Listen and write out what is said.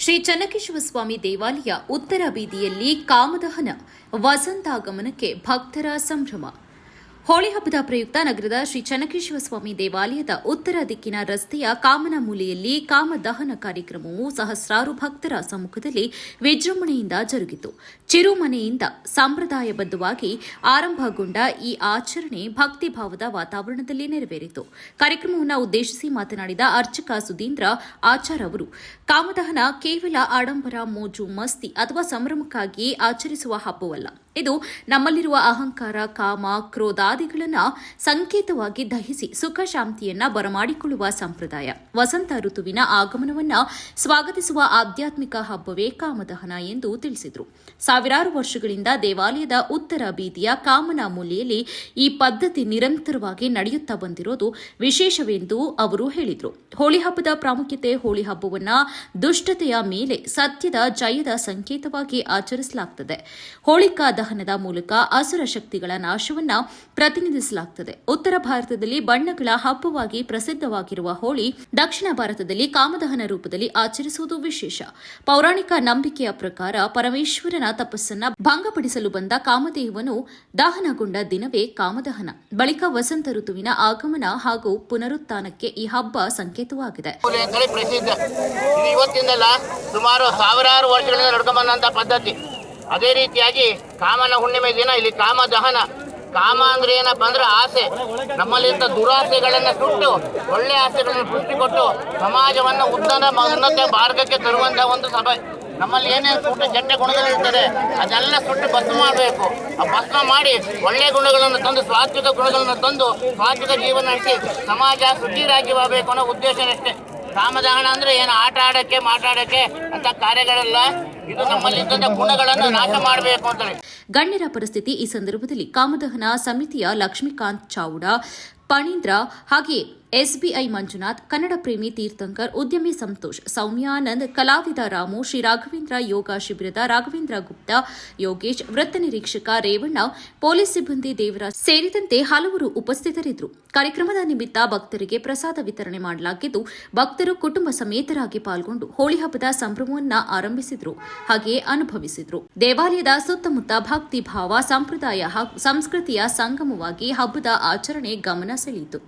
ಶ್ರೀ ಚನ್ನಕೇಶವ ಸ್ವಾಮಿ ದೇವಾಲಯ ಉತ್ತರ ಬೀದಿಯಲ್ಲಿ ಕಾಮದಹನ ವಸಂತಾಗಮನಕ್ಕೆ ಭಕ್ತರ ಸಂಭ್ರಮ. ಹೋಳಿ ಹಬ್ಬದ ಪ್ರಯುಕ್ತ ನಗರದ ಶ್ರೀ ಚನ್ನಕೇಶವ ಸ್ವಾಮಿ ದೇವಾಲಯದ ಉತ್ತರ ದಿಕ್ಕಿನ ರಸ್ತೆಯ ಕಾಮನಮೂಲೆಯಲ್ಲಿ ಕಾಮದಹನ ಕಾರ್ಯಕ್ರಮವು ಸಹಸ್ರಾರು ಭಕ್ತರ ಸಮ್ಮುಖದಲ್ಲಿ ವಿಜೃಂಭಣೆಯಿಂದ ಜರುಗಿತು. ಚಿರುಮನೆಯಿಂದ ಸಂಪ್ರದಾಯಬದ್ಧವಾಗಿ ಆರಂಭಗೊಂಡ ಈ ಆಚರಣೆ ಭಕ್ತಿಭಾವದ ವಾತಾವರಣದಲ್ಲಿ ನೆರವೇರಿತು. ಕಾರ್ಯಕ್ರಮವನ್ನು ಉದ್ದೇಶಿಸಿ ಮಾತನಾಡಿದ ಅರ್ಚಕ ಸುಧೀಂದ್ರ ಆಚಾರ್ ಅವರು, ಕಾಮದಹನ ಕೇವಲ ಆಡಂಬರ, ಮೋಜು, ಮಸ್ತಿ ಅಥವಾ ಸಂಭ್ರಮಕ್ಕಾಗಿ ಆಚರಿಸುವ ಹಬ್ಬವಲ್ಲ. ಇದು ನಮ್ಮಲ್ಲಿರುವ ಅಹಂಕಾರ, ಕಾಮ, ಕ್ರೋಧಾದಿಗಳನ್ನು ಸಂಕೇತವಾಗಿ ದಹಿಸಿ ಸುಖ ಶಾಂತಿಯನ್ನ ಬರಮಾಡಿಕೊಳ್ಳುವ ಸಂಪ್ರದಾಯ. ವಸಂತ ಋತುವಿನ ಆಗಮನವನ್ನ ಸ್ವಾಗತಿಸುವ ಆಧ್ಯಾತ್ಮಿಕ ಹಬ್ಬವೇ ಕಾಮದಹನ ಎಂದು ತಿಳಿಸಿದರು. ಸಾವಿರಾರು ವರ್ಷಗಳಿಂದ ದೇವಾಲಯದ ಉತ್ತರ ಬೀದಿಯ ಕಾಮನ ಮೂಲೆಯಲ್ಲಿ ಈ ಪದ್ಧತಿ ನಿರಂತರವಾಗಿ ನಡೆಯುತ್ತಾ ಬಂದಿರೋದು ವಿಶೇಷವೆಂದು ಅವರು ಹೇಳಿದರು. ಹೋಳಿ ಹಬ್ಬದ ಪ್ರಾಮುಖ್ಯತೆ: ಹೋಳಿ ಹಬ್ಬವನ್ನ ದುಷ್ಟತೆಯ ಮೇಲೆ ಸತ್ಯದ ಜಯದ ಸಂಕೇತವಾಗಿ ಆಚರಿಸಲಾಗುತ್ತದೆ. ಹೋಳಿಕಾ ದಹನದ ಮೂಲಕ ಅಸುರ ಶಕ್ತಿಗಳ ನಾಶವನ್ನ ಪ್ರತಿನಿಧಿಸಲಾಗುತ್ತದೆ. ಉತ್ತರ ಭಾರತದಲ್ಲಿ ಬಣ್ಣಗಳ ಹಬ್ಬವಾಗಿ ಪ್ರಸಿದ್ಧವಾಗಿರುವ ಹೋಳಿ ದಕ್ಷಿಣ ಭಾರತದಲ್ಲಿ ಕಾಮದಹನ ರೂಪದಲ್ಲಿ ಆಚರಿಸುವುದು ವಿಶೇಷ. ಪೌರಾಣಿಕ ನಂಬಿಕೆಯ ಪ್ರಕಾರ ಪರಮೇಶ್ವರನ ತಪಸ್ಸನ್ನ ಭಂಗಪಡಿಸಲು ಬಂದ ಕಾಮದೇವನು ದಹನಗೊಂಡ ದಿನವೇ ಕಾಮದಹನ. ಬಳಿಕ ವಸಂತ ಋತುವಿನ ಆಗಮನ ಹಾಗೂ ಪುನರುತ್ಥಾನಕ್ಕೆ ಈ ಹಬ್ಬ ಸಂಕೇತವಾಗಿದೆ. ಇವತ್ತಿಂದಲ್ಲ ಸುಮಾರು ಸಾವಿರಾರು ವರ್ಷಗಳಿಂದ ನಡ್ಕೊಂಡ್ಬಂದಂತ ಪದ್ಧತಿ. ಅದೇ ರೀತಿಯಾಗಿ ಕಾಮನ ಹುಣ್ಣಿಮೆ ದಿನ ಇಲ್ಲಿ ಕಾಮದಹನ. ಕಾಮ ಅಂದ್ರೆ ಏನಪ್ಪ ಅಂದ್ರೆ ಆಸೆ. ನಮ್ಮಲ್ಲಿಂದ ದುರಾಸೆಗಳನ್ನ ಸುಟ್ಟು ಒಳ್ಳೆ ಆಸೆಗಳನ್ನು ಸೃಷ್ಟಿಕೊಟ್ಟು ಸಮಾಜವನ್ನು ಉನ್ನತ ಮಾರ್ಗಕ್ಕೆ ತರುವಂತಹ ಒಂದು ಸಭೆ. ನಮ್ಮಲ್ಲಿ ಏನೇನು ಸುಟ್ಟು ಕೆಟ್ಟ ಗುಣಗಳಿರ್ತಾರೆ ಅದೆಲ್ಲ ಸುಟ್ಟು ಭಸ್ಮ ಮಾಡಬೇಕು. ಆ ಭಸ್ಮ ಮಾಡಿ ಒಳ್ಳೆ ಗುಣಗಳನ್ನು ತಂದು ಸಾತ್ವಿಕ ಗುಣಗಳನ್ನು ತಂದು ಸಾತ್ವಿಕ ಜೀವನ ನಡೆಸಿ ಸಮಾಜ ಸುಖೀರಾಜ್ಯವಾಗಬೇಕು ಅನ್ನೋ ಉದ್ದೇಶನಷ್ಟೇ. ಕಾಮದಹನ ಅಂದ್ರೆ ಏನು ಆಟ ಆಡಕ್ಕೆ ಮಾತಾಡಕ್ಕೆ ಅಂತ ಕಾರ್ಯಗಳೆಲ್ಲ. ಇದು ನಮ್ಮಲ್ಲಿದ್ದ ಗುಣಗಳನ್ನು ನಾಶ ಮಾಡಬೇಕು ಅಂತೇಳಿ ಗಣ್ಯರ ಪರಿಸ್ಥಿತಿ. ಈ ಸಂದರ್ಭದಲ್ಲಿ ಕಾಮದಹನ ಸಮಿತಿಯ ಲಕ್ಷ್ಮೀಕಾಂತ್ ಚಾವುಡ, ಪಣೀಂದ್ರ, ಹಾಗೆ ಎಸ್ಬಿಐ ಮಂಜುನಾಥ್, ಕನ್ನಡ ಪ್ರೇಮಿ ತೀರ್ಥಂಕರ್, ಉದ್ಯಮಿ ಸಂತೋಷ್, ಸೌಮ್ಯಾನಂದ್, ಕಲಾವಿದ ರಾಮು, ಶ್ರೀ ರಾಘವೇಂದ್ರ ಯೋಗ ಶಿಬಿರದ ರಾಘವೇಂದ್ರ ಗುಪ್ತಾ, ಯೋಗೇಶ್, ವೃತ್ತ ನಿರೀಕ್ಷಕ ರೇವಣ್ಣ, ಪೊಲೀಸ್ ಸಿಬ್ಬಂದಿ ದೇವರಾಜ್ ಸೇರಿದಂತೆ ಹಲವರು ಉಪಸ್ಥಿತರಿದ್ದರು. ಕಾರ್ಯಕ್ರಮದ ನಿಮಿತ್ತ ಭಕ್ತರಿಗೆ ಪ್ರಸಾದ ವಿತರಣೆ ಮಾಡಲಾಗಿದ್ದು, ಭಕ್ತರು ಕುಟುಂಬ ಸಮೇತರಾಗಿ ಪಾಲ್ಗೊಂಡು ಹೋಳಿ ಹಬ್ಬದ ಸಂಭ್ರಮವನ್ನು ಆರಂಭಿಸಿದ್ರು, ಹಾಗೆಯೇ ಅನುಭವಿಸಿದ್ರು. ದೇವಾಲಯದ ಸುತ್ತಮುತ್ತ ಭಕ್ತಿ ಭಾವ, ಸಂಪ್ರದಾಯ ಹಾಗೂ ಸಂಸ್ಕೃತಿಯ ಸಂಗಮವಾಗಿ ಹಬ್ಬದ ಆಚರಣೆ ಗಮನ ಸೆಳೆಯಿತು.